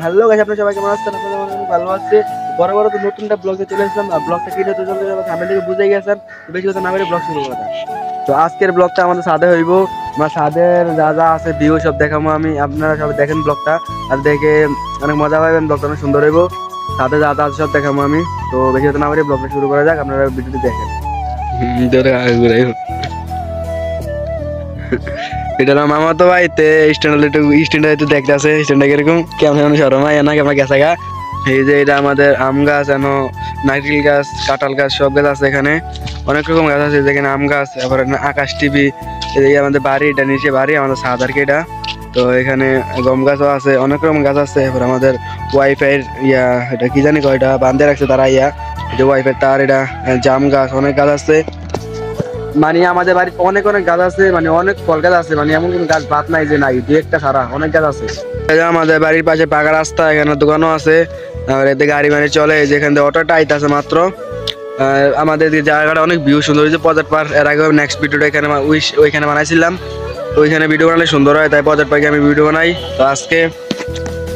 Hello guys, আপনারা সবাই কেমন আছেন? আপনারা অনেক ভালো আছে। বড় বড় তো নতুনটা ব্লগে চলে আসলাম। আর ব্লগটা কি নিয়ে তো সামনে থেকে বুঝে গেছেন। তো বেশি কথা না বলে ব্লগ শুরু করা যাক। তো আজকের ব্লগটা আমাদের সাথে হইব, আমার সাদের যা যা আছে ভিউ সব দেখাবো আমি। আপনারা সবাই দেখেন ব্লগটা, আর দেখে অনেক মজা পাবেন। ব্লগটা অনেক সুন্দর হইব, সাথে যা যা আছে সব দেখাবো আমি। তো বেশি কথা না বলে ব্লগটা শুরু করা যাক, আপনারা ভিডিওটি দেখেন। এটা হলো মামা তো ভাইতে স্ট্যান্ডার্ড দেখতে আছে। স্ট্যান্ডার্ড কিরকম কেমন সরমাই না কেমন গেছে গা। এই যে এটা আমাদের আম গাছ, নারকেল গাছ, কাঁঠাল গাছ, সব গাছ আছে এখানে। অনেক রকম গাছ আছে যেখানে আম গাছ, তারপর আকাশ টিভি। এই আমাদের বাড়ি, এটা নিচে বাড়ি আমাদের সাদার কি এটা। তো এখানে গম গাছও আছে, অনেক রকম গাছ আছে। এবার আমাদের ওয়াইফাই এটা কি জানি কয়টা বান্ধে রাখছে তারা এটা ওয়াইফাই তার। এটা জাম গাছ, অনেক গাছ আছে। মানে আমাদের বাড়িতে অনেক অনেক গাছ আছে, মানে অনেক ফল গাছ আছে। মানে এমন কোন গাছ বাদ নাই যে নাই, দু একটা ছাড়া অনেক গাছ আছে। আমাদের বাড়ির পাশে পাকা রাস্তা, এখানে দোকানও আছে। আর এতে গাড়ি মানে চলে, যেখান থেকে অটোটা আইতাছে মাত্র। আমাদের জায়গাটা অনেক ভিউ সুন্দর হয়েছে। পজেট পার্ক এর আগে নেক্সট ভিডিওটা এখানে ওইখানে বানাইছিলাম। তো ওইখানে ভিডিও বানালে সুন্দর হয়, তাই পজেট পার্কে আমি ভিডিও বানাই।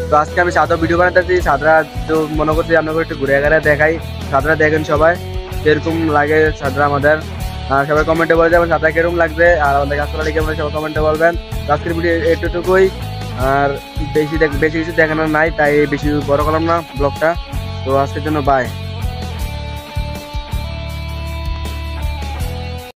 তো আজকে আমি সাদা ভিডিও বানাতেছি। সাদরা তো মনে করছি আপনাকে একটু ঘুরে ঘুরে দেখাই। সাদরা দেখেন সবাই কিরকম লাগে সাদরা আমাদের। সবাই কমেন্টে বলে যাবেন সাদা কিরকম লাগবে, আর আমাদের গাছপালা কেমন সবাই কমেন্টে বলবেন। আজকের ভিডিও এটুকুই, আর বেশি কিছু দেখানোর নাই, তাই বেশি বড় করলাম না ব্লগটা। তো আজকের জন্য বাই।